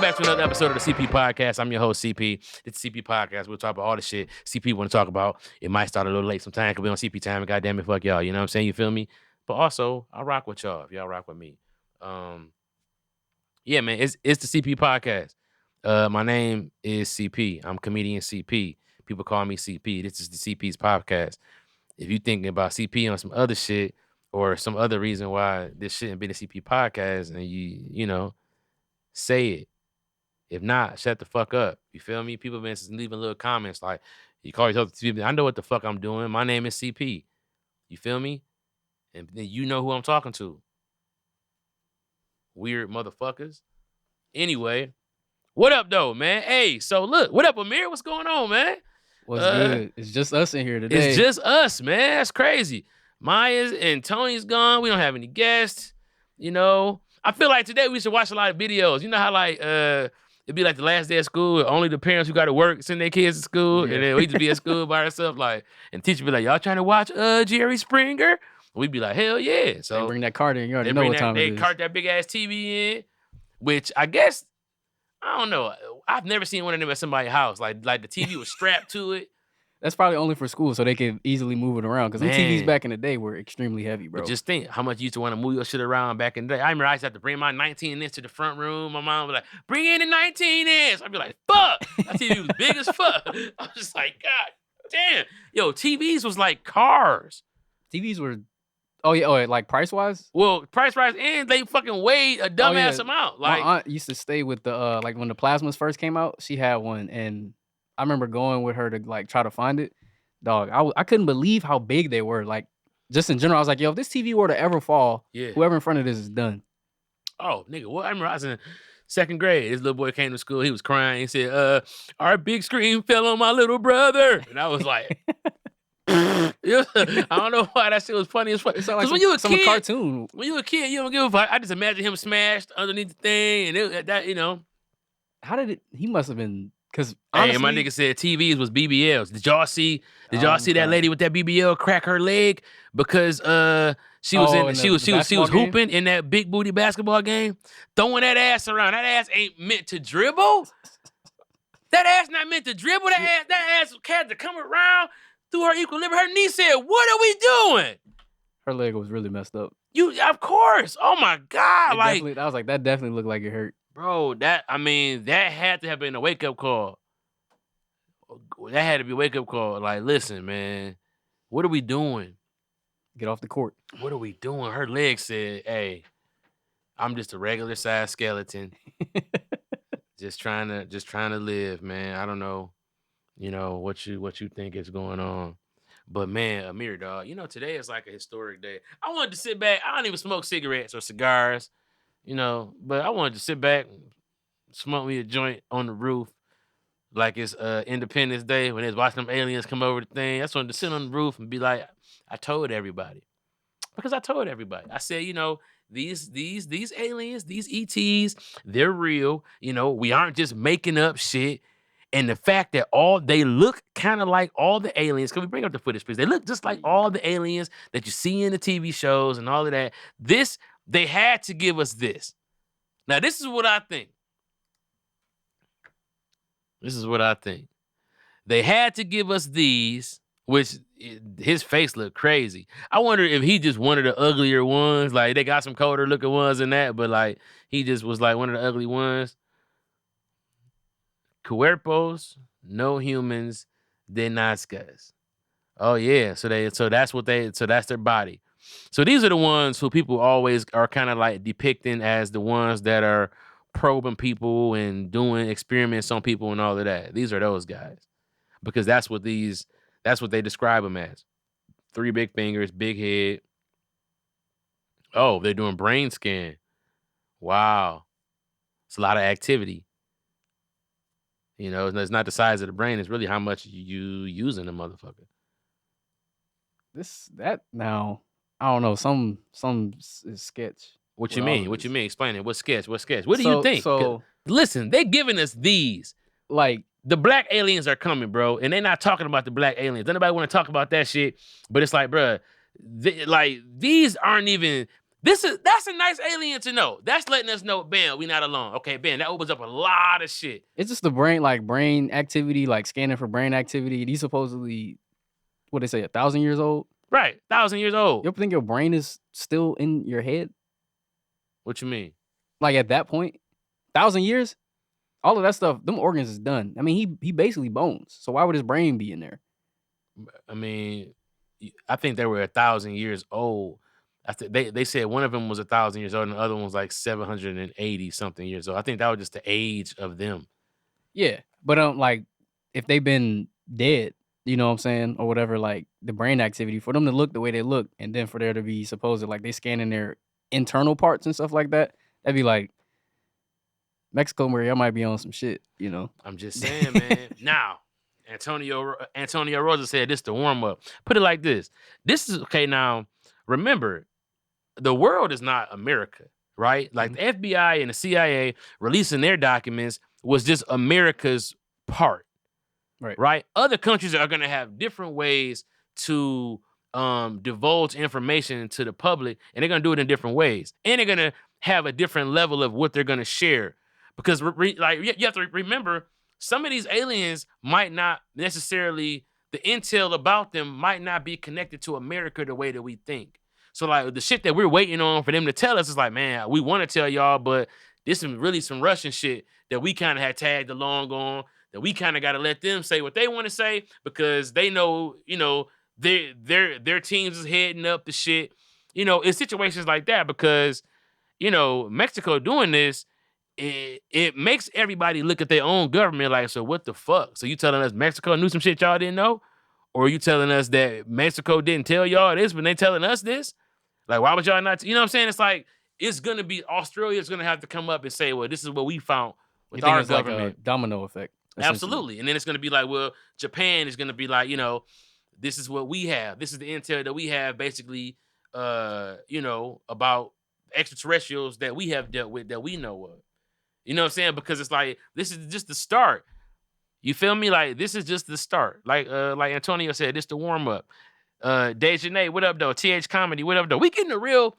back to another episode of the CP Podcast. I'm your host, CP. It's the CP Podcast. We'll talk about all the shit CP want to talk about. It might start a little late sometimes. It could be on CP time. And goddamn it, fuck y'all. You know what I'm saying? You feel me? But also, I rock with y'all if y'all rock with me. Yeah, man, it's the CP Podcast. My name is CP. I'm comedian CP. People call me CP. This is the CP's podcast. If you thinking about CP on some other shit or some other reason why this shouldn't be the CP Podcast, and you know, say it. If not, shut the fuck up. You feel me? People been leaving little comments like, you call yourself CP. I know what the fuck I'm doing. My name is CP. You feel me? And then you know who I'm talking to. Weird motherfuckers. Anyway, what up though, man? Hey, so look, what up, Amir? What's going on, man? What's good? It's just us in here today. It's just us, man. That's crazy. Maya's and Tony's gone. We don't have any guests. You know, I feel like today we should watch a lot of videos. You know how like it'd be like the last day of school. Only the parents who got to work send their kids to school, and then we just be at school by ourselves. Like, and teacher be like, "Y'all trying to watch Jerry Springer?" We'd be like, "Hell yeah!" So they bring that cart in. You already know what time it is. They cart that big ass TV in, which I guess I don't know. I've never seen one of them at somebody's house. Like the TV was strapped to it. That's probably only for school, so they can easily move it around. Because the TVs back in the day were extremely heavy, bro. But just think how much you used to want to move your shit around back in the day. I remember I used to have to bring my 19-inch to the front room. My mom was like, "Bring in the 19-inch." I'd be like, "Fuck!" That TV was big as fuck. I was just like, God damn. Yo, TVs was like cars. TVs were, like price-wise? Well, price-wise, and they fucking weighed a dumbass amount. Like, my aunt used to stay with the, like when the plasmas first came out, she had one, and I remember going with her to like try to find it. Dog, I couldn't believe how big they were. Like, just in general, I was like, yo, if this TV were to ever fall, whoever in front of this is done. Oh, nigga, what? I remember I was in second grade. This little boy came to school. He was crying. He said, "Our big screen fell on my little brother." And I was like, I don't know why that shit was funny as fuck. Because when you were a kid, cartoon. When you were a kid, you don't give a fuck. I just imagine him smashed underneath the thing, and that, you know. How did it? He must have been. Because hey, my nigga said TVs was BBLs. Did y'all see that lady with that BBL crack her leg because she was hooping in that big booty basketball game, throwing that ass around. That ass ain't meant to dribble. That ass not meant to dribble. That ass had to come around through her equilibrium. Her knee said, "What are we doing?" Her leg was really messed up. Of course. Oh my God! I was like, that definitely looked like it hurt. Bro, that had to have been a wake-up call. That had to be a wake-up call. Like, listen, man, what are we doing? Get off the court. What are we doing? Her leg said, "Hey, I'm just a regular size skeleton. just trying to live, man. I don't know, you know, what you think is going on." But man, Amir, dog, you know, today is like a historic day. I wanted to sit back. I don't even smoke cigarettes or cigars. You know, but I wanted to sit back and smoke me a joint on the roof like it's Independence Day when they was watching them aliens come over the thing. I just wanted to sit on the roof and be like, I told everybody. Because I told everybody. I said, you know, these aliens, these ETs, they're real. You know, we aren't just making up shit. And the fact that they look kind of like all the aliens, can we bring up the footage, please? They look just like all the aliens that you see in the TV shows and all of that. They had to give us this. Now, this is what I think. They had to give us these, which his face looked crazy. I wonder if he just one of the uglier ones. Like, they got some colder looking ones in that, but like, he just was like one of the ugly ones. Cuerpos, no humans, de Nazcas. Oh yeah, so that's their body. So these are the ones who people always are kind of like depicting as the ones that are probing people and doing experiments on people and all of that. These are those guys. Because that's what they describe them as. 3 big fingers, big head. Oh, they're doing brain scan. Wow. It's a lot of activity. You know, it's not the size of the brain, it's really how much you using the motherfucker. Now, I don't know, some is sketch. What you mean? What you mean? Explain it. What sketch? What do you think? So listen, they're giving us these. Like, the black aliens are coming, bro, and they're not talking about the black aliens. Anybody want to talk about that shit? But it's like, bro, these aren't even. That's a nice alien to know. That's letting us know, bam, we not alone. Okay, bam, that opens up a lot of shit. It's just the brain activity, like scanning for brain activity. These supposedly, what they say, 1,000 years old. Right, 1,000 years old. You ever think your brain is still in your head? What you mean? Like at that point, 1,000 years, all of that stuff, them organs is done. I mean, he basically bones. So why would his brain be in there? I mean, I think they were 1,000 years old. They said one of them was 1,000 years old and the other one was like 780 something years old. I think that was just the age of them. Yeah, but like if they've been dead, you know what I'm saying, or whatever, like the brain activity for them to look the way they look, and then for there to be supposed like they scanning their internal parts and stuff like that, that'd be like Mexico, where y'all might be on some shit, you know. I'm just saying, man. Now, Antonio Rosa said this to warm up. Put it like this. This is okay. Now, remember, the world is not America, right? Like the FBI and the CIA releasing their documents was just America's part, right? Other countries are going to have different ways to divulge information to the public, and they're going to do it in different ways, and they're going to have a different level of what they're going to share. Because like you have to remember, some of these aliens might not necessarily, the intel about them might not be connected to America the way that we think. So like the shit that we're waiting on for them to tell us is like, man, we want to tell y'all, but this is really some Russian shit that we kind of had tagged along on, that we kind of got to let them say what they want to say because they know, you know, their teams is heading up the shit. You know, in situations like that, because, you know, Mexico doing this, it makes everybody look at their own government like, so what the fuck? So you telling us Mexico knew some shit y'all didn't know? Or are you telling us that Mexico didn't tell y'all this when they telling us this? Like, why would y'all not? You know what I'm saying? It's like, it's going to be, Australia's going to have to come up and say, well, this is what we found with our government. Like a domino effect. Absolutely. And then it's going to be like, well, Japan is going to be like, you know, this is what we have. This is the intel that we have basically, you know, about extraterrestrials that we have dealt with that we know of. You know what I'm saying? Because it's like, this is just the start. You feel me? Like, this is just the start. Like Antonio said, this the warm up. Dejanay, what up though? TH Comedy, what up though? We getting a real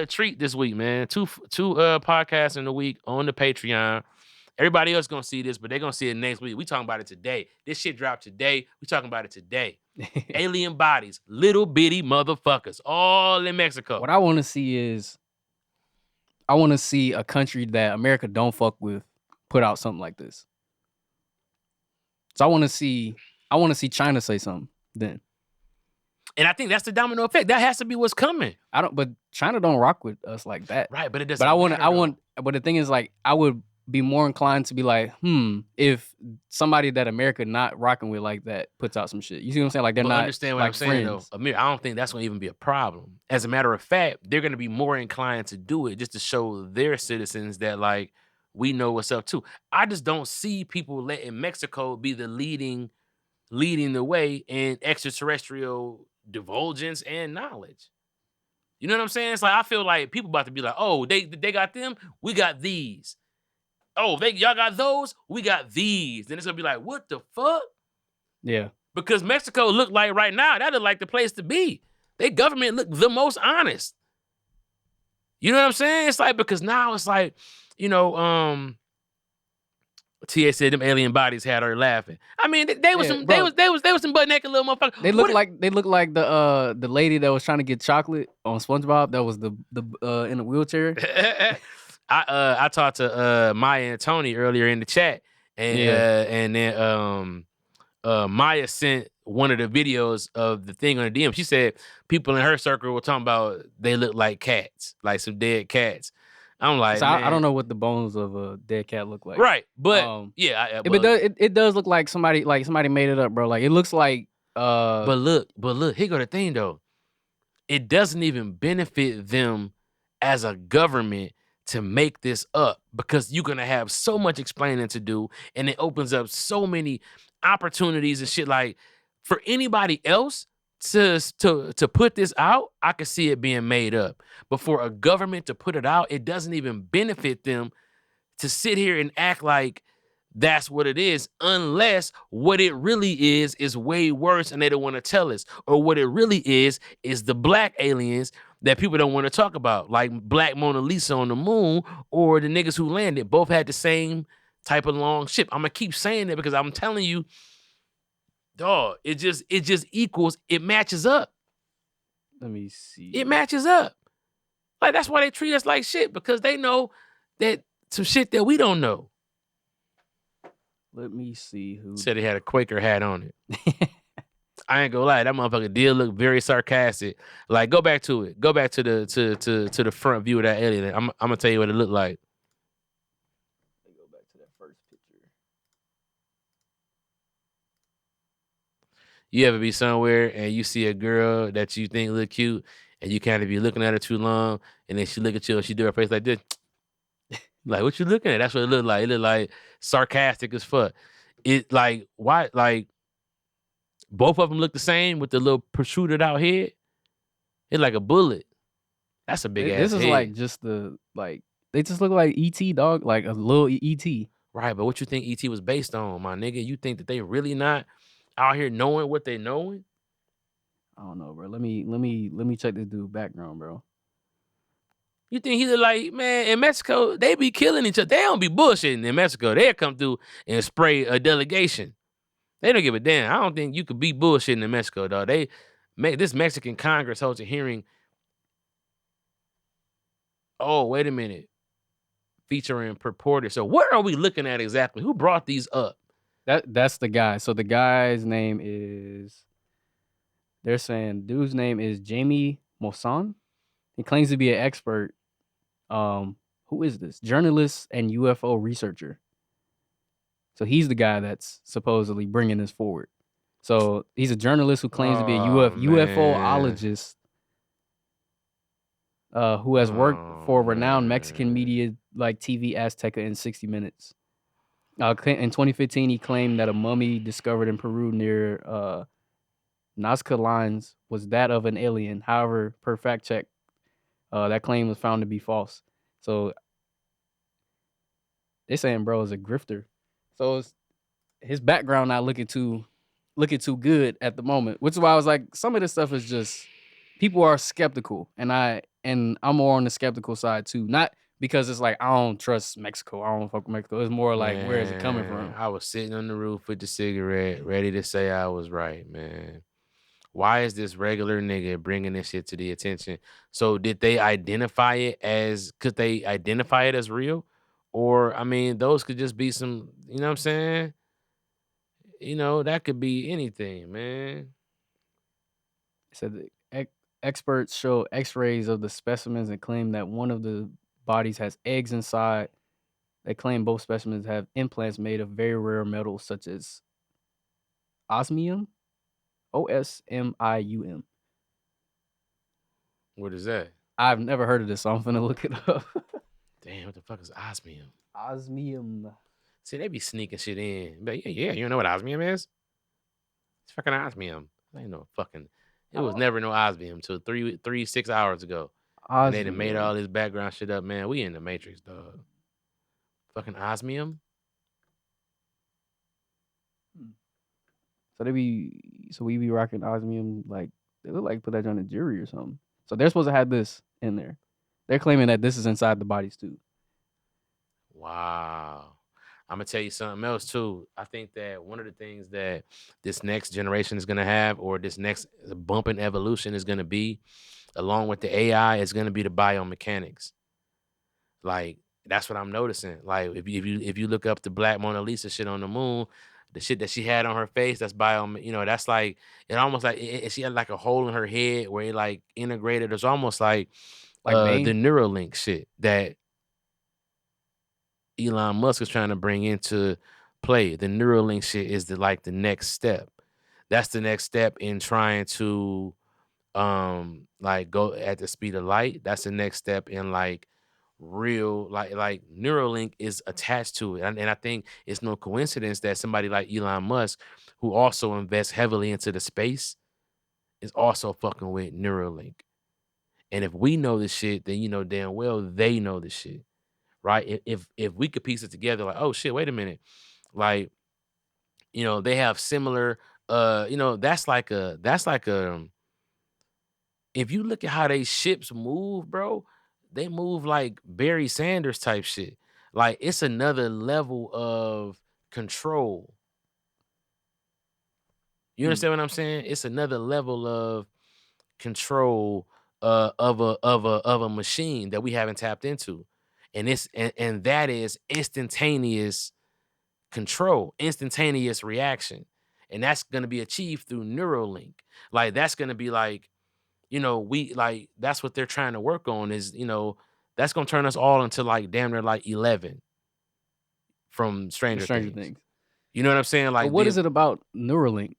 treat this week, man. Two podcasts in a week on the Patreon. Everybody else gonna see this, but they're gonna see it next week. We talking about it today. This shit dropped today. We talking about it today. Alien bodies, little bitty motherfuckers, all in Mexico. What I want to see is, I want to see a country that America don't fuck with put out something like this. So I want to see China say something then. And I think that's the domino effect. That has to be what's coming. But China don't rock with us like that. Right, but it doesn't. But but the thing is, like, I would be more inclined to be like, if somebody that America not rocking with like that puts out some shit. You see what I'm saying? Like, they're not. Understand what like I'm saying friends. though, Amir. I don't think that's gonna even be a problem. As a matter of fact, they're gonna be more inclined to do it just to show their citizens that, like, we know what's up too. I just don't see people letting Mexico be the leading the way in extraterrestrial divulgence and knowledge. You know what I'm saying? It's like, I feel like people about to be like, oh, they got them, we got these. Oh, y'all got those, we got these. Then it's gonna be like, what the fuck? Yeah. Because Mexico look like right now, that look like the place to be. Their government look the most honest. You know what I'm saying? It's like, because now it's like, you know, TA said them alien bodies had her laughing. I mean, they was some butt naked little motherfuckers. They look like the lady that was trying to get chocolate on SpongeBob. That was the in a wheelchair. I talked to Maya and Tony earlier in the chat, and then Maya sent one of the videos of the thing on the DM. She said people in her circle were talking about they look like cats, like some dead cats. I'm like, so I don't know what the bones of a dead cat look like. Right, but it does look like somebody made it up, bro. Like, it looks like. But look, here go the thing though. It doesn't even benefit them as a government to make this up, because you're gonna have so much explaining to do, and it opens up so many opportunities and shit. Like, for anybody else to put this out, I could see it being made up. But for a government to put it out, it doesn't even benefit them to sit here and act like that's what it is, unless what it really is way worse and they don't want to tell us. Or what it really is the black aliens that people don't want to talk about, like Black Mona Lisa on the moon, or the niggas who landed. Both had the same type of long ship. I'm gonna keep saying it because I'm telling you, dog, it just equals, it matches up. Let me see. It matches up. Like, that's why they treat us like shit, because they know that some shit that we don't know. Let me see who Said he had a Quaker hat on it. I ain't gonna lie, that motherfucker did look very sarcastic. Like, go back to it. Go back to the front view of that alien. I'm gonna tell you what it looked like. Let me go back to that first picture. You ever be somewhere and you see a girl that you think look cute, and you kind of be looking at her too long, and then she look at you and she do her face like this, like, what you looking at? That's what it looked like. It looked like sarcastic as fuck. It like, why, like, both of them look the same with the little protruded out head. It's like a bullet. That's a big ass This is head. like just the like they just look like ET, dog, like a little ET. Right, but what you think ET was based on, my nigga? You think that they really not out here knowing what they knowing? I don't know, bro. Let me check this dude background, bro. You think he look like, man, in Mexico, they be killing each other. They don't be bullshitting in Mexico. They'll come through and spray a delegation. They don't give a damn. I don't think you could be bullshitting in Mexico, dog. They make this Mexican Congress holds a hearing. Oh, wait a minute. Featuring purported. So what are we looking at exactly? Who brought these up? That's the guy. So the guy's name is, they're saying dude's name is Jamie Mosan. He claims to be an expert. Who is this? Journalist and UFO researcher. So he's the guy that's supposedly bringing this forward. So he's a journalist who claims to be a UFOologist, who has worked for renowned Mexican media like TV Azteca and 60 Minutes. In 2015, he claimed that a mummy discovered in Peru near Nazca Lines was that of an alien. However, per fact check, that claim was found to be false. So they're saying bro is a grifter. So his background not looking too good at the moment, which is why I was like, some of this stuff is just, people are skeptical, and I'm more on the skeptical side too. Not because it's like I don't trust Mexico, I don't fuck with Mexico. It's more like, where is it coming from? I was sitting on the roof with the cigarette, ready to say I was right, man. Why is this regular nigga bringing this shit to the attention? So did they identify it as, could they identify it as real? Or, I mean, those could just be some, you know what I'm saying? You know, that could be anything, man. It said the experts show X-rays of the specimens and claim that one of the bodies has eggs inside. They claim both specimens have implants made of very rare metals such as osmium, OSMIUM. What is that? I've never heard of this, so I'm finna look it up. Damn, what the fuck is osmium? Osmium. See, they be sneaking shit in. But yeah, you know what osmium is? It's fucking osmium. I ain't no fucking. It was never no osmium until 6 hours ago. And they done made all this background shit up, man. We in the Matrix, dog. Fucking osmium. So we be rocking osmium, like they look like put that on a jury or something. So they're supposed to have this in there. They're claiming that this is inside the bodies too. Wow. I'm gonna tell you something else too. I think that one of the things that this next generation is gonna have, or this next bump in evolution is gonna be, along with the AI, is gonna be the biomechanics. Like, that's what I'm noticing. Like, if you look up the Black Mona Lisa shit on the moon, the shit that she had on her face, that's you know, that's like, it almost like she had like a hole in her head where it like integrated. It's almost like the Bane? Neuralink shit that Elon Musk is trying to bring into play. The Neuralink shit is the next step. That's the next step in trying to like go at the speed of light. That's the next step in like real, like Neuralink is attached to it. And I think it's no coincidence that somebody like Elon Musk, who also invests heavily into the space, is also fucking with Neuralink. And if we know this shit, then you know damn well they know this shit. Right? If we could piece it together, like, oh shit, wait a minute. Like, they have similar, that's like a if you look at how they ships move, bro, they move like Barry Sanders type shit. Like it's another level of control. You Mm, understand what I'm saying? It's another level of control of a machine that we haven't tapped into. And that is instantaneous control, instantaneous reaction. And that's gonna be achieved through Neuralink. Like that's gonna be like, we like that's what they're trying to work on is, that's gonna turn us all into like damn near like 11 from the Stranger Stranger Things. Things. You know what I'm saying? But Like what the is it about Neuralink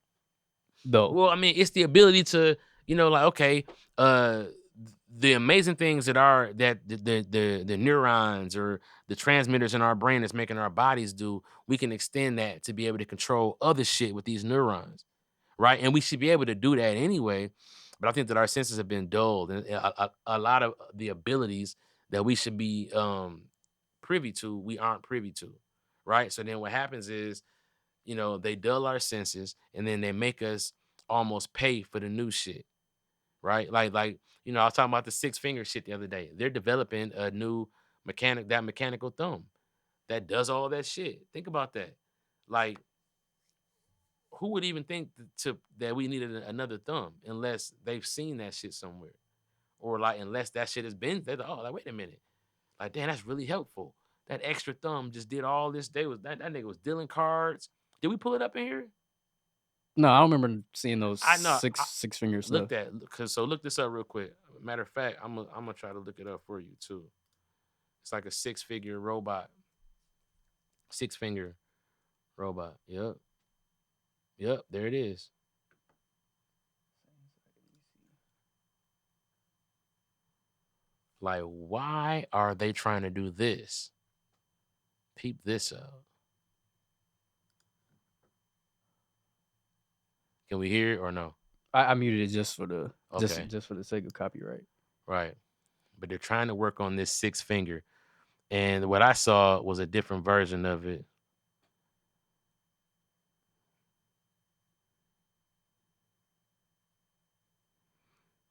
though? Well, I mean, it's the ability to, like, okay, uh, the amazing things that the neurons or the transmitters in our brain that's making our bodies do, we can extend that to be able to control other shit with these neurons, right? And we should be able to do that anyway. But I think that our senses have been dulled, and a lot of the abilities that we should be privy to, we aren't privy to, right? So then what happens is, they dull our senses and then they make us almost pay for the new shit, right? Like, I was talking about the six finger shit the other day. They're developing a new mechanical thumb that does all that shit. Think about that. Like, who would even think that we needed another thumb unless they've seen that shit somewhere? Or like unless that shit has been, they're like, oh, like, wait a minute. Like, damn, that's really helpful. That extra thumb just did all this. Day was that nigga was dealing cards. Did we pull it up in here? No, I don't remember seeing those I know. six finger stuff. Look that, because so look this up real quick. Matter of fact, I'm gonna try to look it up for you too. It's like a six-figure robot, six-finger robot. Yep, yep, there it is. Like, why are they trying to do this? Peep this out. Can we hear it or no? I muted it just for the Okay, just for the sake of copyright. right. But they're trying to work on this six finger, and what I saw was a different version of it.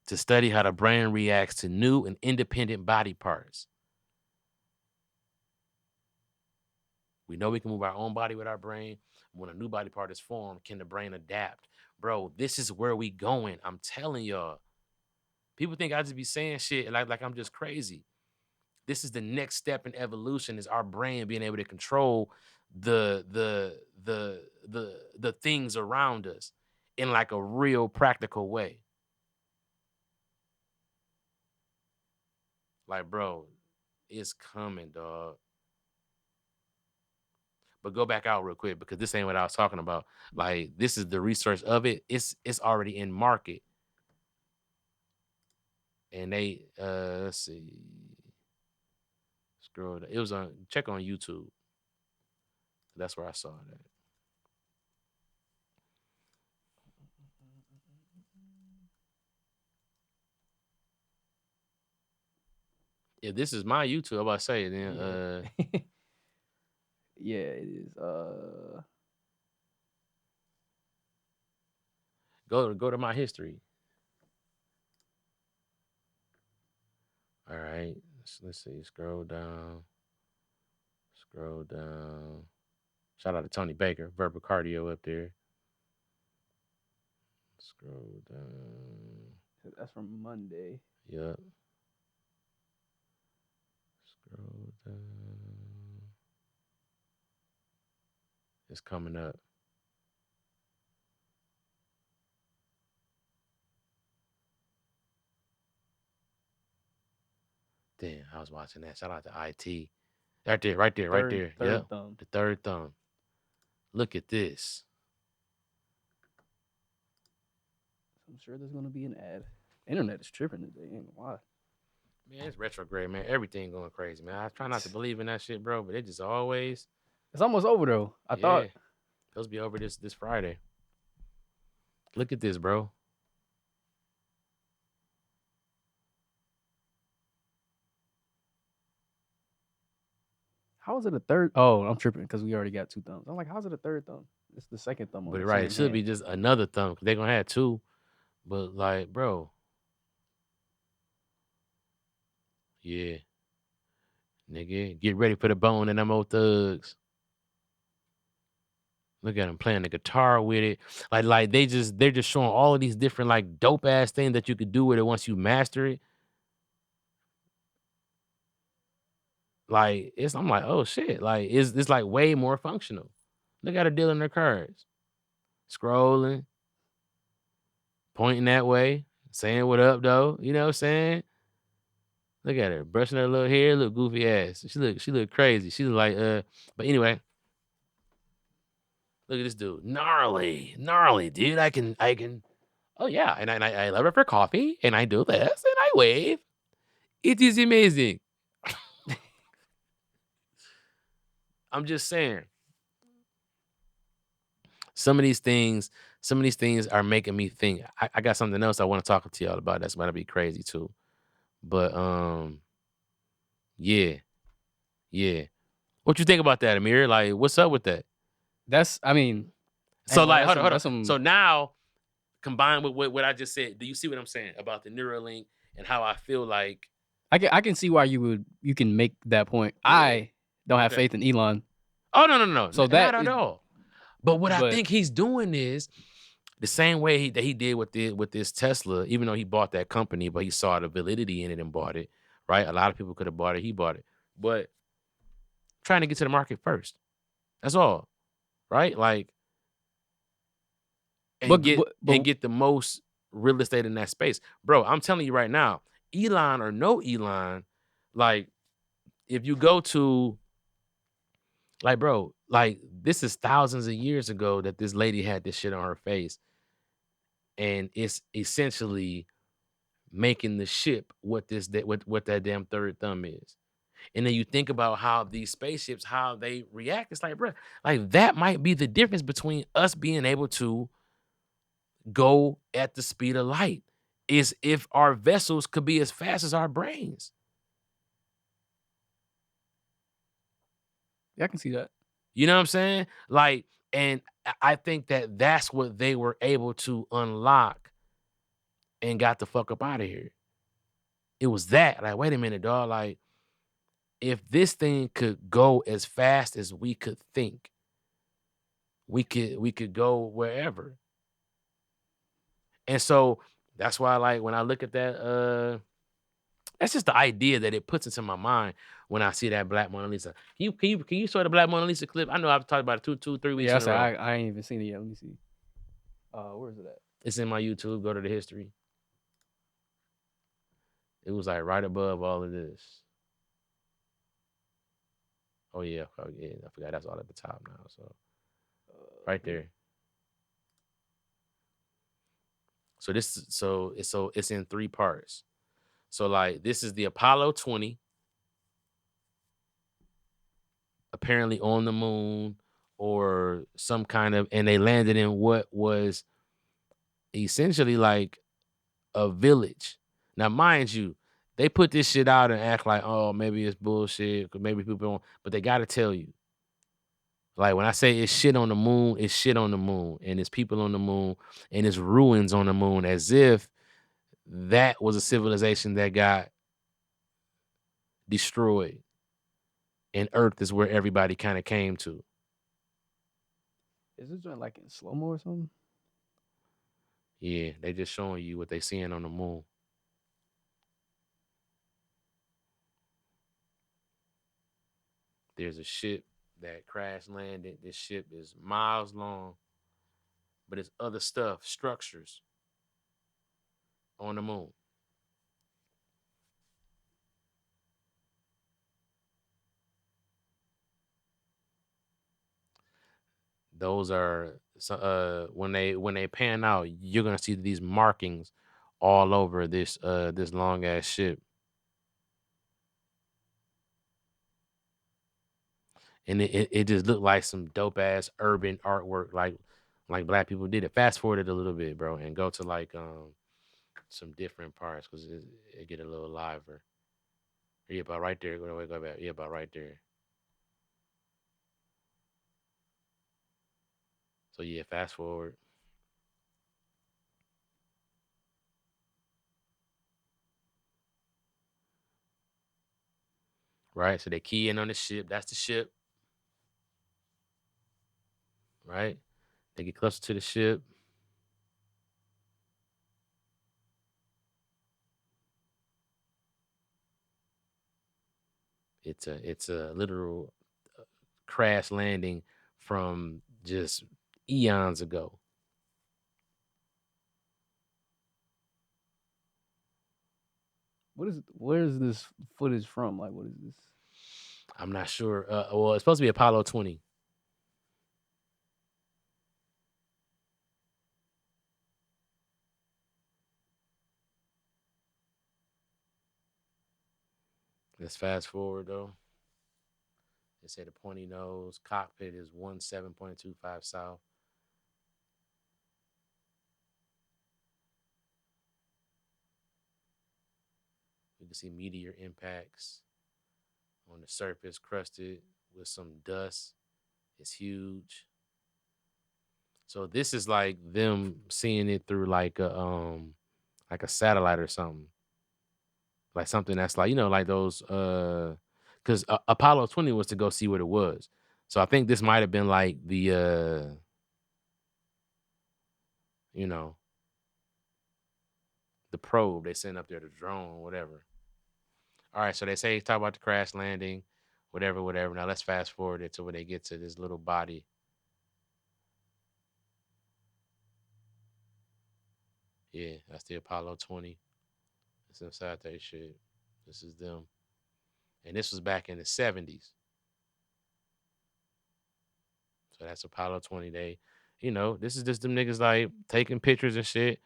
To study how the brain reacts to new and independent body parts. We know we can move our own body with our brain. When a new body part is formed, can the brain adapt? Bro, this is where we going. I'm telling y'all. People think I just be saying shit like I'm just crazy. This is the next step in evolution is our brain being able to control the things around us in like a real practical way. Like, bro, it's coming, dog. But go back out real quick because this ain't what I was talking about. Like, this is the research of it. It's already in market. And they let's see. Scroll. It was on check on YouTube. That's where I saw that. If this is my YouTube, I'm about to say then Yeah. Yeah, it is. go to my history. All right. Let's see. Scroll down. Scroll down. Shout out to Tony Baker, verbal cardio up there. Scroll down. That's from Monday. Yep. Scroll down. It's coming up. Damn, I was watching that. Shout out to IT. Right there, right there, right there. Third Yep. thumb. The third thumb. Look at this. I'm sure there's gonna be an ad. Internet is tripping today. Ain't why. Man, it's retrograde, man. Everything going crazy, man. I try not to believe in that shit, bro, but it just always, It's almost over though. I yeah. thought Supposed to be over this Friday. Look at this, bro. How is it a third? Oh, I'm tripping because we already got 2 thumbs. I'm like, how's it a third thumb? It's the second thumb on But the right, it same should hand. be just another thumb. They're gonna have two. But like, bro, yeah, nigga, get ready for the bone and them old thugs. Look at them playing the guitar with it. Like they're just showing all of these different like dope ass things that you could do with it once you master it. Like I'm like, oh shit. Like it's like way more functional. Look at her dealing their cards. Scrolling, pointing that way, saying what up though. You know what I'm saying? Look at her, brushing her little hair, little goofy ass. She look crazy. She look like but anyway, look at this dude. Gnarly, dude. I can oh yeah, and I love her for coffee, and I do this, and I wave. It is amazing. I'm just saying, some of these things, some of these things are making me think. I got something else I want to talk to y'all about. That's about to be crazy too. But yeah, yeah. What you think about that, Amir? Like, what's up with that? That's I mean, ain't So gonna lie, like, that's hold some on. that's some So now, combined with what I just said, do you see what I'm saying about the Neuralink and how I feel like? I can see why you can make that point. Yeah. I don't have Okay. faith in Elon. Oh no, So not that at is all. But what I but think he's doing is the same way that he did with this Tesla, even though he bought that company, but he saw the validity in it and bought it, right? A lot of people could have bought it, he bought it. But trying to get to the market first. That's all, right? Like and but get but, but the most real estate in that space. Bro, I'm telling you right now, Elon or no Elon, like if you go to like bro, like this is thousands of years ago that this lady had this shit on her face and it's essentially making the ship what that damn third thumb is. And then you think about how these spaceships, how they react. It's like, bro, like that might be the difference between us being able to go at the speed of light. Is if our vessels could be as fast as our brains. yeah, I can see that. You know what I'm saying? Like, and I think that that's what they were able to unlock and got the fuck up out of here. It was that. Like, wait a minute, dog. Like, if this thing could go as fast as we could think, we could go wherever. And so that's why like when I look at that that's just the idea that it puts into my mind when I see that Black Mona Lisa. Can you show the Black Mona Lisa clip? I know I've talked about it 3 weeks Yeah, I in a said row. I ain't even seen it yet. Let me see. Where is it at? It's in my YouTube. Go to the history. It was like right above all of this. Oh yeah, I forgot that's all at the top now. So right there. So it's in 3 parts. So like this is the Apollo 20, apparently on the moon or some kind of, and they landed in what was essentially like a village. Now, mind you, they put this shit out and act like, oh, maybe it's bullshit, 'cause maybe people don't, but they gotta tell you. Like when I say it's shit on the moon, it's shit on the moon, and it's people on the moon, and it's ruins on the moon, as if that was a civilization that got destroyed, and Earth is where everybody kind of came to. Is this joint like in slow mo or something? Yeah, they just showing you what they seeing on the moon. There's a ship that crash landed. This ship is miles long, but it's other stuff, structures on the moon. Those are when they pan out, you're gonna see these markings all over this long ass ship, and it just looked like some dope ass urban artwork, like black people did it. Fast forward it a little bit, bro, and go to like some different parts because it get a little liver. Yeah, about right there. Go back. Yeah, about right there. So yeah, fast forward. Right. So they key in on the ship. That's the ship. Right. They get closer to the ship. It's a literal crash landing from just eons ago. Where is this footage from? Like, what is this? I'm not sure. Well, it's supposed to be Apollo 20. Let's fast forward though. They say the pointy nose cockpit is 17.25 south. You can see meteor impacts on the surface, crusted with some dust. It's huge. So this is like them seeing it through like a satellite or something. Like something that's like, like those cuz Apollo 20 was to go see what it was. So I think this might have been like the you know, the probe they sent up there, the drone, whatever. All right, so they say talk about the crash landing, whatever, whatever. Now let's fast forward it to where they get to this little body. Yeah, that's the Apollo 20. It's inside that shit. This is them. And this was back in the 70s. So that's Apollo 20. This is just them niggas like taking pictures and shit.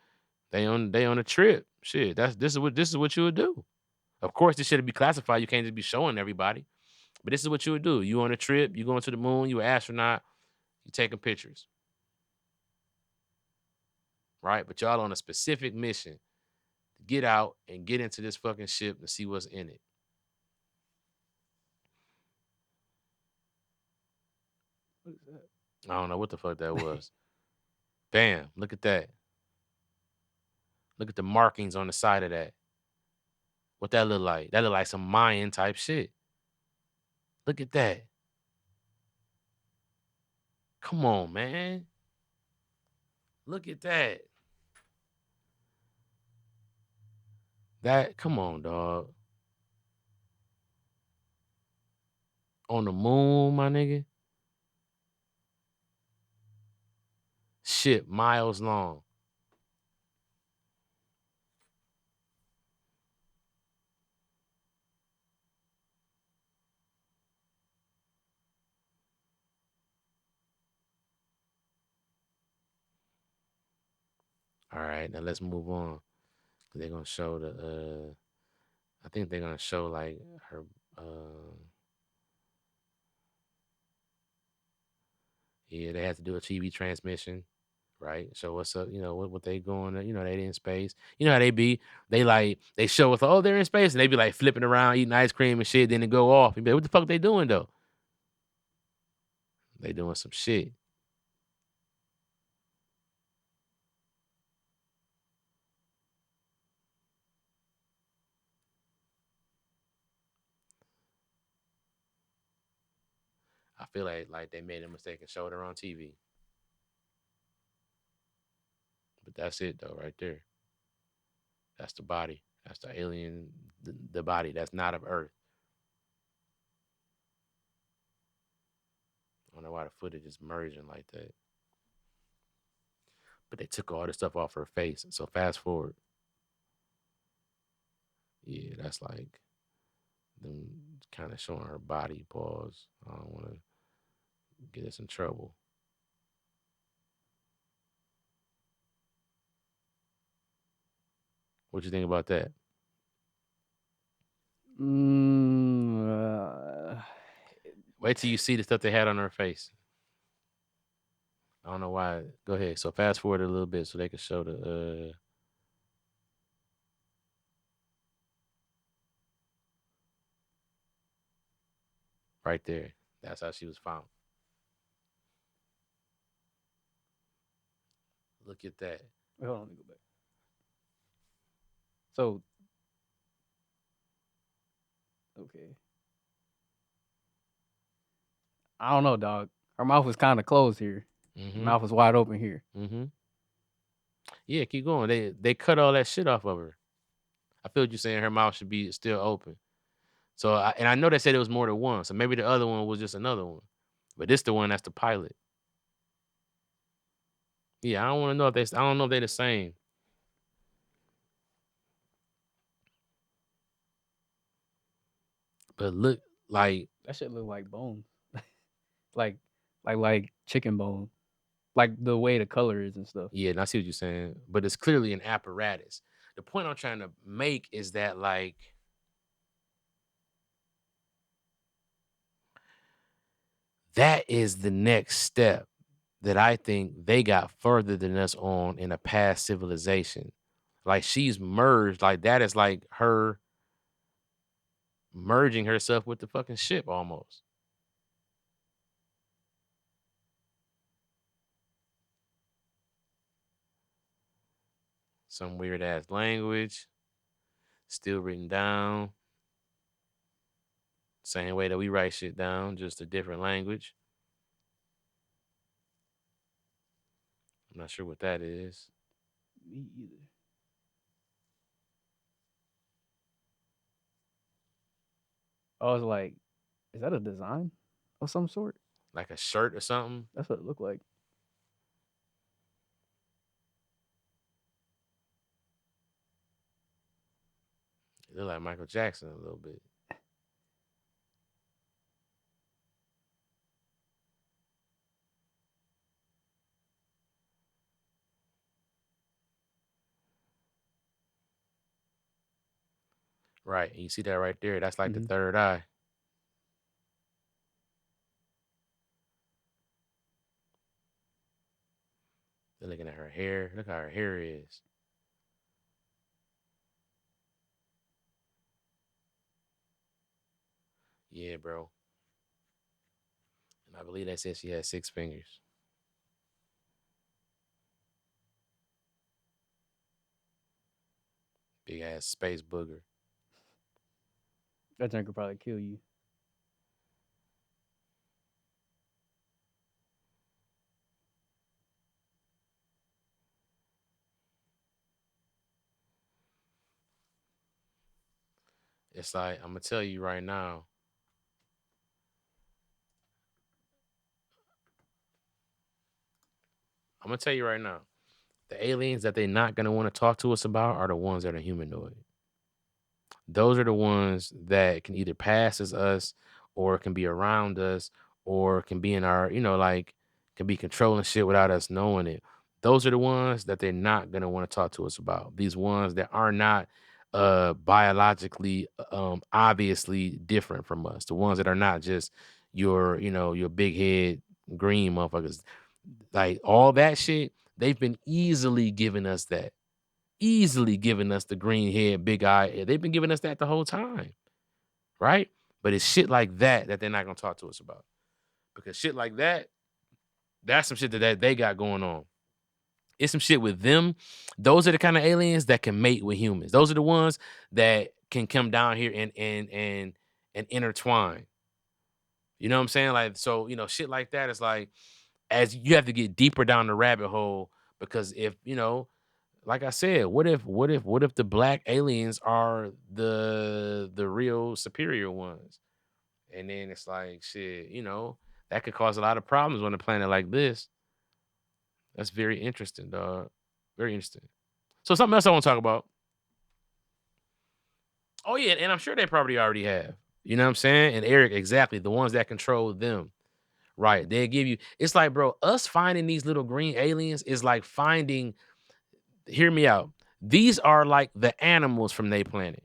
They on a trip. Shit. This is what you would do. Of course, this should be classified. You can't just be showing everybody. But this is what you would do. You on a trip, you going to the moon, you an astronaut, you taking pictures. Right? But y'all on a specific mission to get out and get into this fucking ship and see what's in it. What is that? I don't know what the fuck that was. Bam. Look at that. Look at the markings on the side of that. What that look like? That look like some Mayan type shit. Look at that. Come on, man. Look at that. Come on, dog. On the moon, my nigga. Shit, miles long. All right, now let's move on. They're gonna show I think they're gonna show like her yeah, they have to do a TV transmission, right? So what's up, what they going, they in space. You know how they be. They show us, oh, they're in space, and they be like flipping around, eating ice cream and shit, then they go off. You be like, what the fuck they doing though? They doing some shit. I feel like they made a mistake and showed her on TV. But that's it though, right there. That's the body. That's the alien, the body that's not of Earth. I don't know why the footage is merging like that. But they took all the stuff off her face. So fast forward. Yeah, that's like them kind of showing her body. Pause. I don't want to get us in trouble. What you think about that? Mm, Wait till you see the stuff they had on her face. I don't know why. Go ahead. So fast forward a little bit so they can show the right there. That's how she was found. Look at that. Wait, hold on, let me go back. So okay, I don't know, dog. Her mouth was kind of closed here. Her Mm-hmm. mouth was wide open here. Mm-hmm. Yeah, keep going. They cut all that shit off of her. I feel what you're saying. Her mouth should be still open. So and I know they said it was more than one. So maybe the other one was just another one. But this the one that's the pilot. Yeah, I don't want to know if I don't know if they're the same. But look, like, That shit look like bone, like like chicken bone, like the way the color is and stuff. yeah, and I see what you're saying. But it's clearly an apparatus. The point I'm trying to make is that like that is the next step that I think they got further than us on in a past civilization. Like she's merged, like that is like her merging herself with the fucking ship almost. Some weird ass language, still written down, same way that we write shit down, just a different language. I'm not sure what that is. Me either. I was like, is that a design of some sort? Like a shirt or something. That's what it looked like. It look like Michael Jackson a little bit. Right. And you see that right there? That's like the Hmm. third eye. They're looking at her hair. Look how her hair is. Yeah, bro. And I believe they said she had 6 fingers. Big ass space booger. That thing could probably kill you. It's like, I'm gonna tell you right now. I'm gonna tell you right now. The aliens that they're not gonna want to talk to us about are the ones that are humanoid. Those are the ones that can either pass as us or can be around us or can be in our, like can be controlling shit without us knowing it. Those are the ones that they're not gonna want to talk to us about. These ones that are not biologically obviously different from us. The ones that are not just your big head green motherfuckers. Like all that shit, they've been easily giving us that. Easily giving us the green head, big eye. They've been giving us that the whole time, right? But it's shit like that that they're not gonna talk to us about because shit like that, that's some shit that they got going on. It's some shit with them. Those are the kind of aliens that can mate with humans. Those are the ones that can come down here and intertwine. You know what I'm saying? Like so, shit like that is like as you have to get deeper down the rabbit hole because if like I said, what if the black aliens are the real superior ones? And then it's like shit, that could cause a lot of problems on a planet like this. That's very interesting, dog. Very interesting. So something else I want to talk about. Oh yeah, and I'm sure they probably already have. You know what I'm saying? And Eric, exactly, the ones that control them. Right. They give you it's like, bro, us finding these little green aliens is like finding hear me out. These are like the animals from their planet.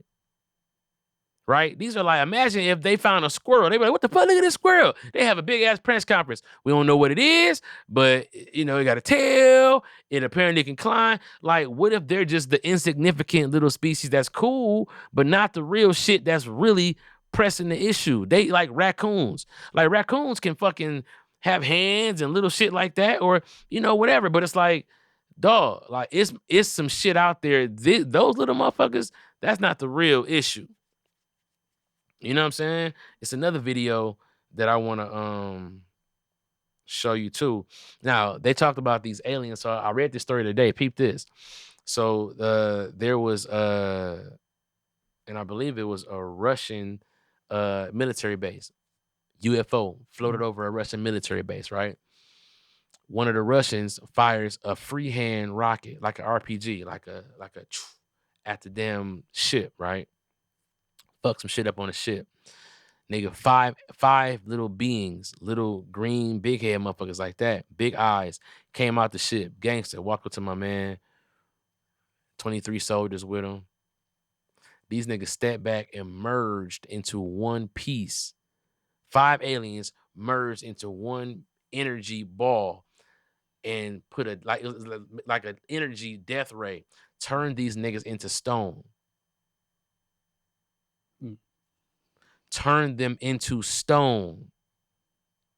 Right? These are like, imagine if they found a squirrel. They be like, what the fuck? Look at this squirrel. They have a big ass press conference. We don't know what it is, but it got a tail. It apparently can climb. Like, what if they're just the insignificant little species that's cool, but not the real shit that's really pressing the issue? They like raccoons. Like raccoons can fucking have hands and little shit like that, or whatever. But it's like Dog, like it's some shit out there. Those little motherfuckers, that's not the real issue. You know what I'm saying? It's another video that I want to show you too. Now, they talked about these aliens. So I read this story today. Peep this. So there was and I believe it was a Russian military base. UFO floated over a Russian military base, right? One of the Russians fires a freehand rocket, like an RPG, like a at the damn ship, right? Fuck some shit up on the ship. Nigga, five little beings, little green, big head motherfuckers like that, big eyes, came out the ship. Gangster, walk up to my man, 23 soldiers with him. These niggas stepped back and merged into one piece. 5 aliens merged into one energy ball and put a like it was like an energy death ray, turned these niggas into stone. Mm. Turned them into stone.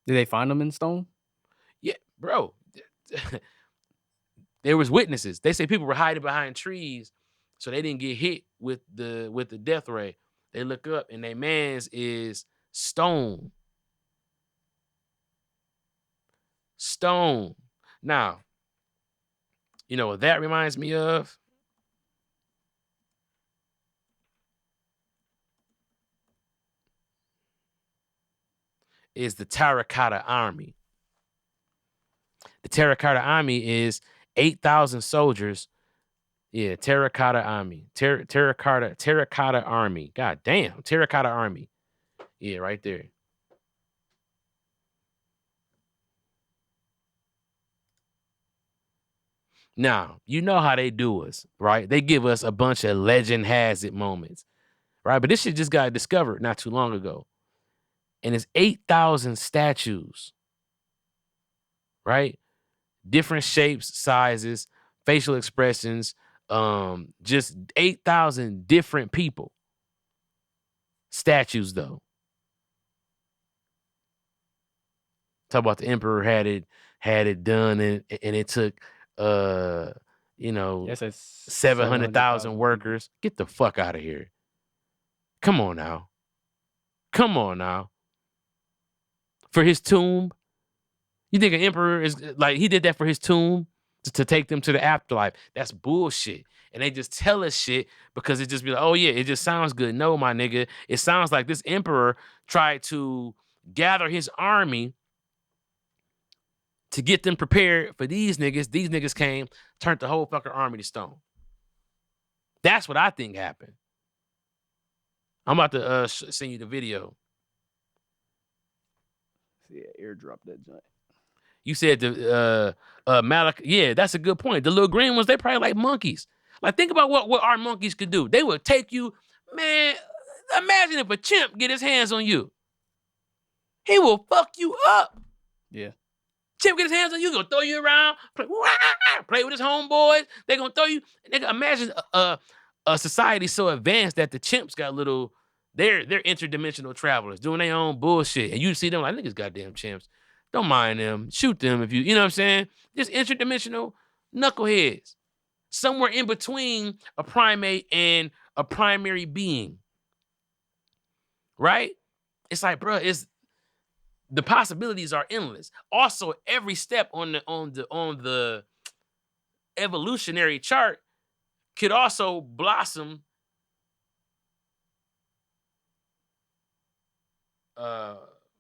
Did they find them in stone? Yeah, bro. There was witnesses. They say people were hiding behind trees, so they didn't get hit with the death ray. They look up and their man's is stone. Stone. Now, you know what that reminds me of? Is the Terracatta Army. The Terracotta Army is 8,000 soldiers. Yeah, Terracotta Army. Terracotta Army. God damn, Terracotta Army. Yeah, right there. Now, you know how they do us, right? They give us a bunch of legend has it moments, right? But this shit just got discovered not too long ago. And it's 8,000 statues, right? Different shapes, sizes, facial expressions, just 8,000 different people. Statues, though. Talk about the emperor had it done, and it took you know Yes, it's 700,000 workers. Get the fuck out of here. Come on now. Come on now. For his tomb, you think an emperor is like he did that for his tomb to take them to the afterlife? That's bullshit. And they just tell us shit because it just be like, oh yeah, it just sounds good. No, my nigga, it sounds like this emperor tried to gather his army to get them prepared for these niggas. These niggas came, turned the whole fucking army to stone. That's what I think happened. I'm about to send you the video. Yeah, airdrop that joint. You said the Malik. Yeah, that's a good point. The little green ones, they probably like monkeys. Like, think about what our monkeys could do. They would take you, man. Imagine if a chimp get his hands on you. He will fuck you up. Yeah. Chimp get his hands on you, gonna throw you around, play with his homeboys. They gonna throw you. Nigga, imagine a society so advanced that the chimps got little. They're interdimensional travelers doing their own bullshit, and you see them like niggas, goddamn chimps. Don't mind them. Shoot them if you know what I'm saying. Just interdimensional knuckleheads, somewhere in between a primate and a primary being. Right? It's like, bro, it's the possibilities are endless. Also, every step on the evolutionary chart could also blossom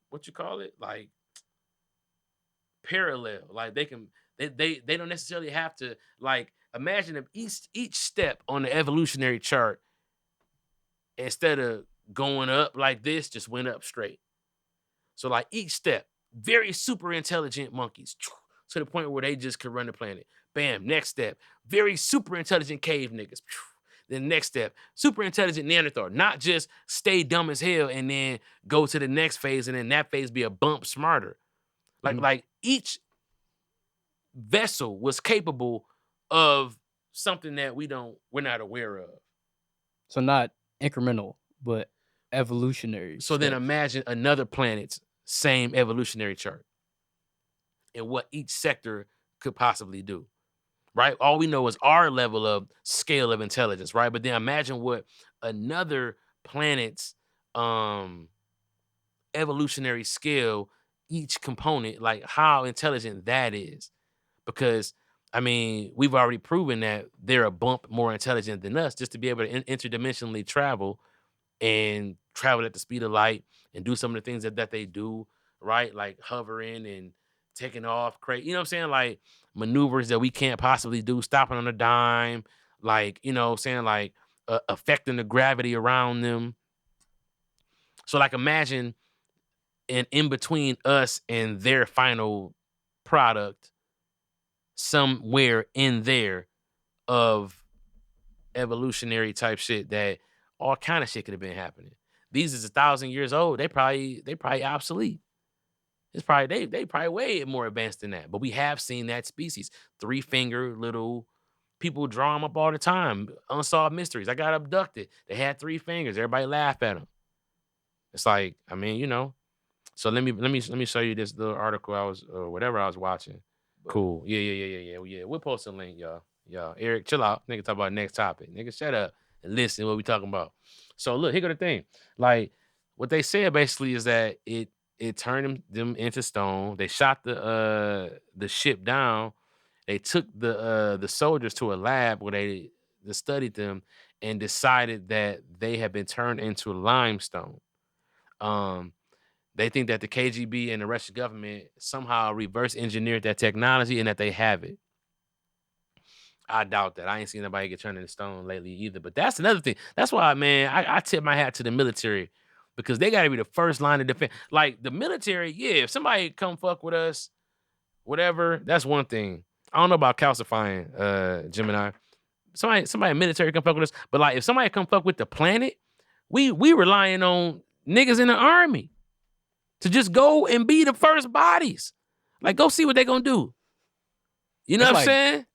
what you call it? Like parallel. Like they don't necessarily have to like imagine if each step on the evolutionary chart instead of going up like this just went up straight. So like each step, very super intelligent monkeys to the point where they just could run the planet. Bam, next step, very super intelligent cave niggas. Then next step, super intelligent Neanderthal, not just stay dumb as hell and then go to the next phase and then that phase be a bump smarter. Like each vessel was capable of something that we're not aware of. So not incremental, but evolutionary. So then imagine another planet's same evolutionary chart and what each sector could possibly do. right? All we know is our level of scale of intelligence, right? But then imagine what another planet's um evolutionary scale, each component, like how intelligent that is. Because I mean, we've already proven that they're a bump more intelligent than us just to be able to interdimensionally travel and travel at the speed of light and do some of the things that they do, right? Like hovering and taking off, you know what I'm saying? Like maneuvers that we can't possibly do, stopping on a dime, like, you know what I'm saying? Like affecting the gravity around them. So, like, imagine in between us and their final product, somewhere in there of evolutionary type shit that all kind of shit could have been happening. These is 1,000 years old. They probably obsolete. It's probably they probably way more advanced than that. But we have seen that species. 3-finger little people draw them up all the time. Unsolved mysteries. I got abducted. They had 3 fingers. Everybody laugh at them. It's like, I mean, you know. So let me show you this little article I was whatever I was watching. Cool. Yeah. We'll post a link, y'all. Y'all, Eric, chill out. Nigga, talk about next topic. Nigga, shut up and listen to what we talking about. So look, here go the thing. Like what they said basically is that it turned them into stone. They shot the ship down. They took the soldiers to a lab where they studied them and decided that they had been turned into limestone. Um, they think that the KGB and the Russian government somehow reverse engineered that technology and that they have it. I doubt that. I ain't seen nobody get turned into stone lately either. But that's another thing. That's why, man, I tip my hat to the military because they got to be the first line of defense. Like the military, yeah, if somebody come fuck with us, whatever, that's one thing. I don't know about calcifying, Gemini. Somebody in military come fuck with us, but like if somebody come fuck with the planet, we relying on niggas in the army to just go and be the first bodies. Like, go see what they gonna do. You know It's what I'm like, saying?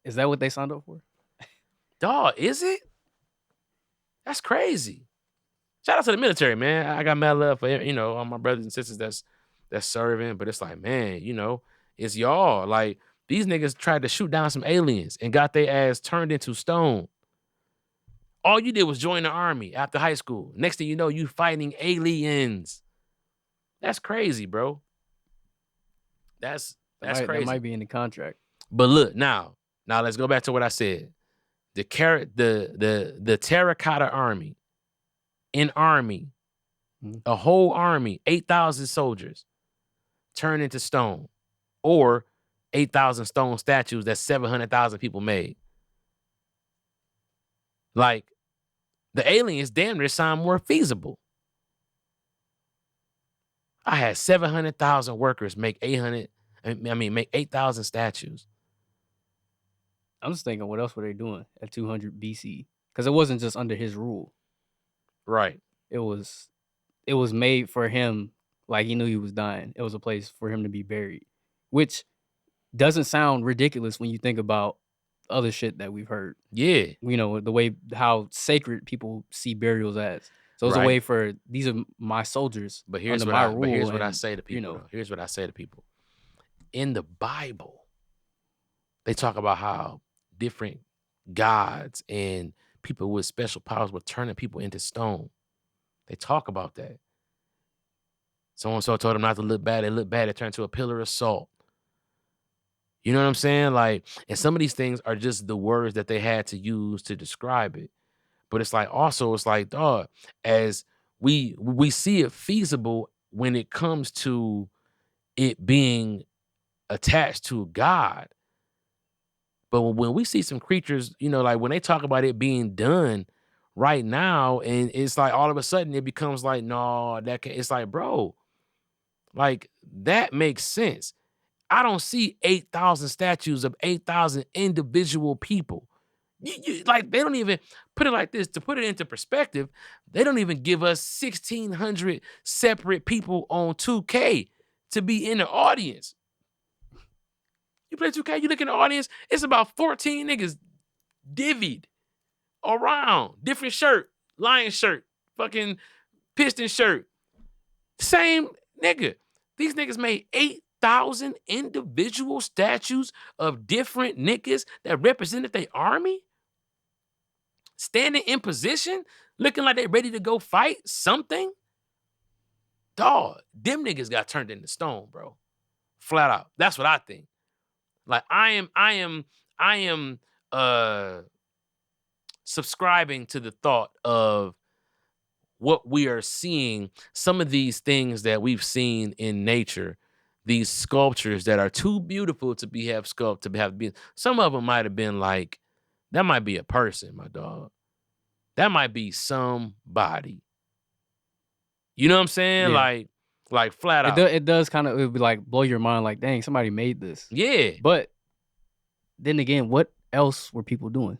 is that what they signed up for? Dog, is it? That's crazy. Shout out to the military, man. I got mad love for all my brothers and sisters that's serving, but it's like, man, it's y'all. Like these niggas tried to shoot down some aliens and got their ass turned into stone. All you did was join the army after high school. Next thing you know, you fighting aliens. That's crazy, bro. That's That crazy. might be in the contract. But look, now let's go back to what I said. The Terracatta army, a whole army, 8,000 soldiers turned into stone, or 8,000 stone statues that 700,000 people made. Like the aliens damn near sound more feasible. I had 700,000 workers make 8,000 statues. I'm just thinking, what else were they doing at 200 BC? Because it wasn't just under his rule. Right. It was made for him. Like he knew he was dying. It was a place for him to be buried, which doesn't sound ridiculous when you think about other shit that we've heard. Yeah. The way how sacred people see burials as. So it's a way for these are my soldiers. But here's under what my I rule. but here's what I and, say to people. Here's what I say to people. In the Bible, they talk about how different gods and people with special powers were turning people into stone. They talk about that. So-and-so told them not to look bad. They look bad. They turned to a pillar of salt. You know what I'm saying? Like, and some of these things are just the words that they had to use to describe it. But it's like, also, it's like, dog, as we see it feasible when it comes to it being attached to God. But when we see some creatures, like when they talk about it being done right now, and it's like all of a sudden it becomes like, no, it's like, bro, like that makes sense. I don't see 8,000 statues of 8,000 individual people. Like they don't even put it like this. To put it into perspective, they don't even give us 1,600 separate people on 2K to be in the audience. You play 2K, you look in the audience, it's about 14 niggas divvied around. Different shirt, lion shirt, fucking piston shirt. Same nigga. These niggas made 2,000 individual statues of different niggas that represented their army standing in position, looking like they ready to go fight something. Dog, them niggas got turned into stone, bro. Flat out. That's what I think. Like I am uh subscribing to the thought of what we are seeing, some of these things that we've seen in nature, these sculptures that are too beautiful to be have sculpted to have been. Some of them might have been like, that might be a person, my dog. That might be somebody. You know what I'm saying? Yeah. Like flat out. It does kinda it would be like blow your mind like, "Dang, somebody made this." Yeah. But then again, what else were people doing?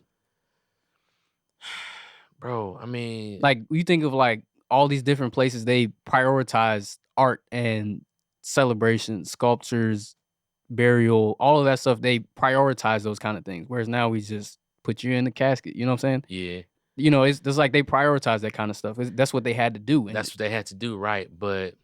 Bro, I mean, Like, you think of, like, all these different places, they prioritize art and celebration, sculptures, burial, all of that stuff, they prioritize those kinda things, whereas now we just put you in the casket, you know what I'm saying? yeah, You know, it's like they prioritize that kinda stuff. That's what they had to do, that's what they had to do, right? But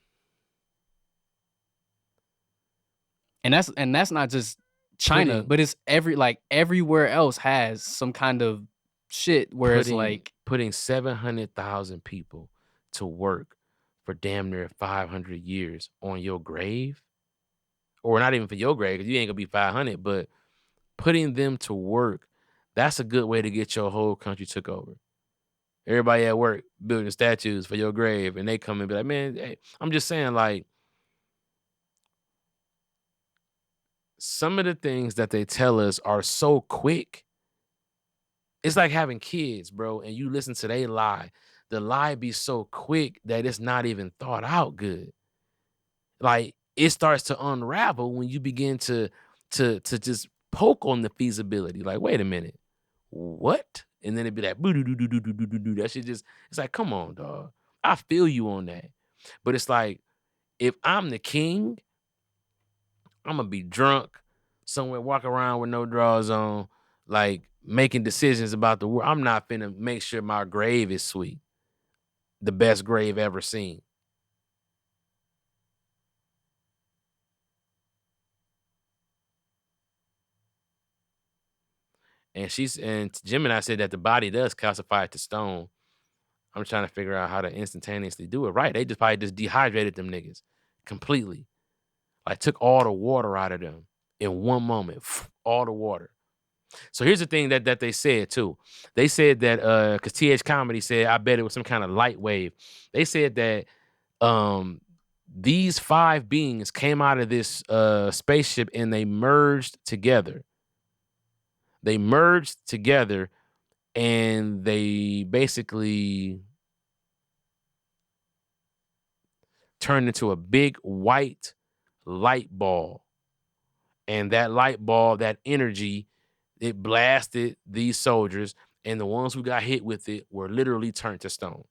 and that's not just China, putting but it's everywhere else has some kind of shit where it's putting like, putting 700,000 people to work for damn near 500 years on your grave, or not even for your grave, because you ain't gonna be 500, but putting them to work, that's a good way to get your whole country took over. Everybody at work building statues for your grave, and they come and be like, man, hey, I'm just saying, like, some of the things that they tell us are so quick. It's like having kids, bro, and you listen to they lie. The lie be so quick that it's not even thought out good. Like, it starts to unravel when you begin to just poke on the feasibility. Like, wait a minute, what? And then it'd be like, boo doo doo doo doo doo doo doo doo. That shit just, it's like, come on, dog. I feel you on that. But it's like, if I'm the king, I'm gonna be drunk somewhere, walk around with no drawers on, like making decisions about the world. I'm not finna make sure my grave is sweet, the best grave ever seen. And Gemini said that the body does calcify to stone. I'm trying to figure out how to instantaneously do it right. They just probably just dehydrated them niggas completely. Like took all the water out of them in one moment. All the water. So here's the thing that they said too. They said that because TH Comedy said, I bet it was some kind of light wave. They said that um these five beings came out of this spaceship and they merged together. They merged together and they basically turned into a big white light ball. And that light ball, that energy, it blasted these soldiers, and the ones who got hit with it were literally turned to stone.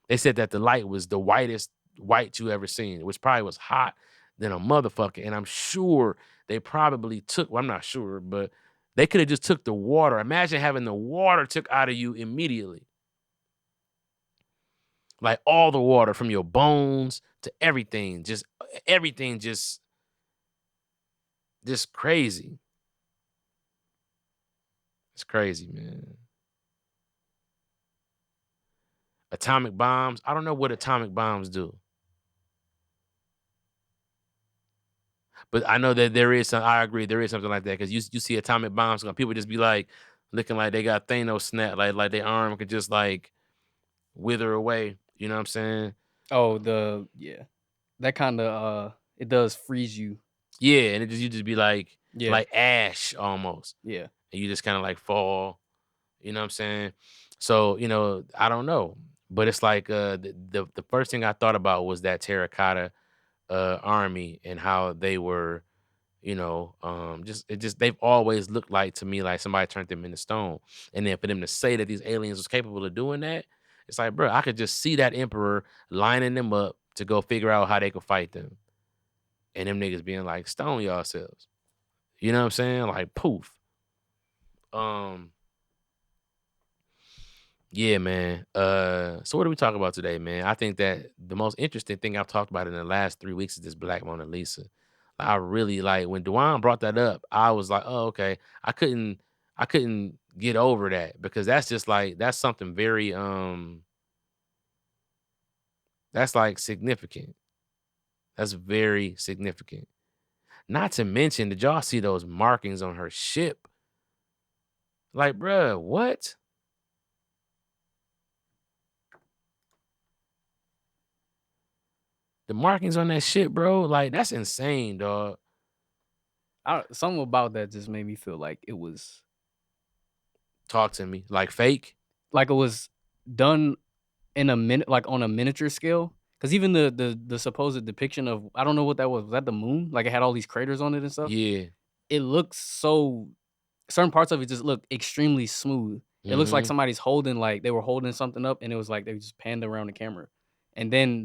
They said that the light was the whitest white you ever seen, which probably was hot than a motherfucker. And I'm sure they probably took, well, I'm not sure, but they could have just took the water. Imagine having the water took out of you immediately. Like all the water from your bones to everything just crazy. It's crazy, man. Atomic bombs. I don't know what atomic bombs do. But I know that there is some, I agree, there is something like that. Cause you see atomic bombs, people just be like looking like they got Thanos snap, like their arm could just like wither away. You know what I'm saying? oh, yeah. That kinda, it does freeze you. Yeah, and you just be Yeah, like ash almost. yeah. And you just kind of like fall. You know what I'm saying? So, I don't know. But it's like the first thing I thought about was that terracotta army and how they were, just they've always looked like to me like somebody turned them into stone. And then for them to say that these aliens was capable of doing that, it's like, bro, I could just see that emperor lining them up to go figure out how they could fight them. And them niggas being like, stone yourselves. You know what I'm saying? Like poof. Um, yeah, man. So what do we talk about today, man? I think that the most interesting thing I've talked about in the last 3 weeks is this Black Mona Lisa. I really like when Dewan brought that up, I was like, "Oh, okay." I couldn't get over that because that's just like that's something very that's like significant. That's very significant. Not to mention, did y'all see those markings on her ship? Like, bruh, what? The markings on that ship, bro, like that's insane, dog. Something about that just made me feel Talk to me. Like fake? like it was done in a minute, like on a miniature scale. Because even the supposed depiction of, I don't know what that was. Was that the moon? Like it had all these craters on it and stuff. Yeah. It looks so, certain parts of it just look extremely smooth. It looks like Mhm. somebody's holding, like they were holding something up, and it was like they just panned around the camera. And then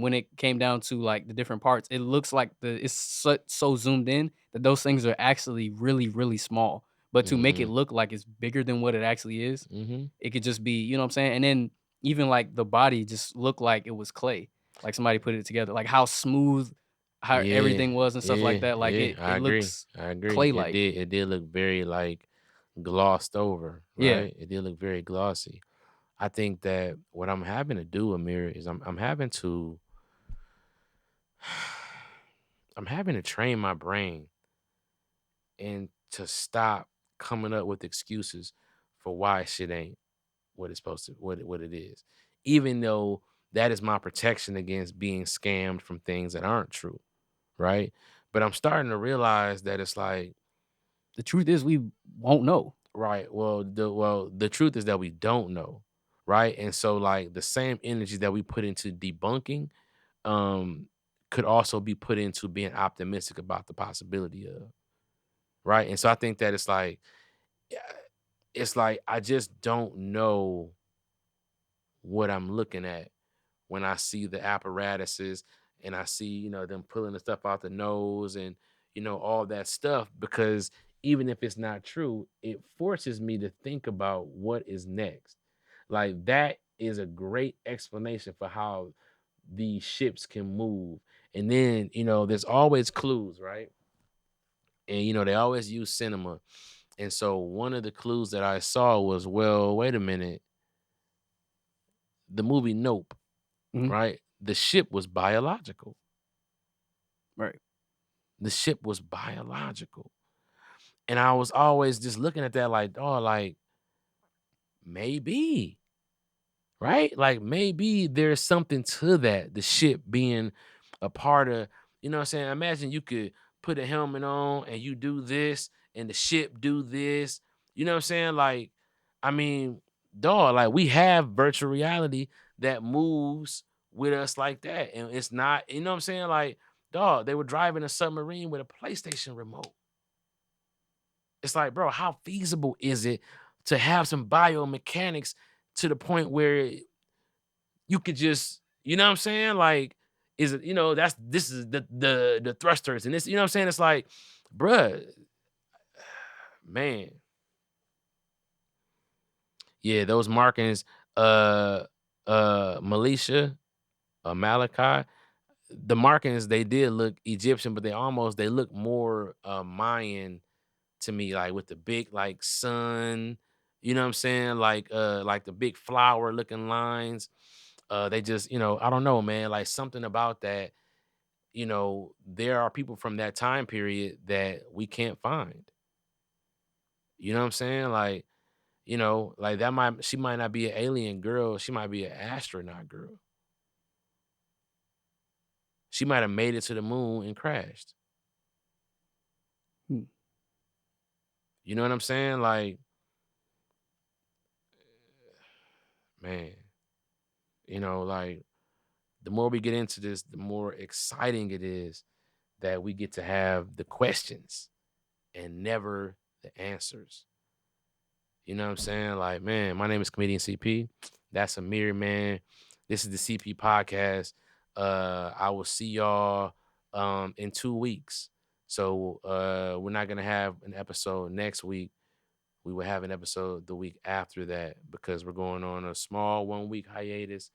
when it came down to like the different parts, it looks like it's so zoomed in that those things are actually really, really small. But to make it Mhm. look like it's bigger than what it actually is, Mhm. it could just be, you know what I'm saying? And then even like the body just looked like it was clay. Like somebody put it together. Like how smooth how Yeah. everything was and stuff like Yeah. that. Like Yeah. it I agree. looks I agree. clay It like. did. It did look very like glossed over, Yeah. right? It did look very glossy. I think that what I'm having to do, Amir, is I'm having to I'm having to train my brain and to stop coming up with excuses for why shit ain't what it's supposed to what it is. Even though that is my protection against being scammed from things that aren't true, right? But I'm starting to realize that it's like, The truth is we won't know. right, well the truth is that we don't know, right? And so like the same energy that we put into debunking um could also be put into being optimistic about the possibility of, right? And so I think that yeah, it's like I just don't know what I'm looking at when I see the apparatuses and I see, them pulling the stuff out the nose and, all that stuff. Because even if it's not true, it forces me to think about what is next. Like, that is a great explanation for how these ships can move. And then, there's always clues, right? And, they always use cinema. And so one of the clues that I saw was, well, wait a minute, the movie Nope, Mhm. right? The ship was biological. Right. The ship was biological. And I was always just looking at that like, oh, like maybe, right? Like maybe there's something to that. The ship being a part of, what I'm saying? Imagine you could put a helmet on and you do this and the ship do this. You know what I'm saying? Like, I mean, dog, like we have virtual reality that moves with us like that. And it's not, you know what I'm saying? Like, dog, they were driving a submarine with a PlayStation remote. It's like, bro, how feasible is it to have some biomechanics to the point where you could just, you know what I'm saying? Like, is it, this is the thrusters and this, you know what I'm saying? It's like, bruh, man, yeah, those markings, uh Militia, Malachi, the markings they did look Egyptian, but they look more Mayan to me, like with the big like sun, you know what I'm saying? Like the big flower looking lines. They just, I don't know, man, like something about that, there are people from that time period that we can't find. You know what I'm saying? Like, like that might she might not be an alien girl, she might be an astronaut girl. She might have made it to the moon and crashed. Hmm. You know what I'm saying? Like, man, like the more we get into this, the more exciting it is that we get to have the questions and never the answers. You know what I'm saying? Like, man, my name is Comedian CP. That's Amir, man. This is the CP podcast. I will see y'all in 2 weeks. So we're not gonna have an episode next week. We will have an episode the week after that because we're going on a small 1 week hiatus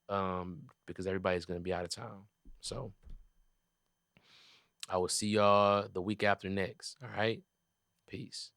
because everybody's gonna be out of town. So I will see y'all the week after next. All right. Peace.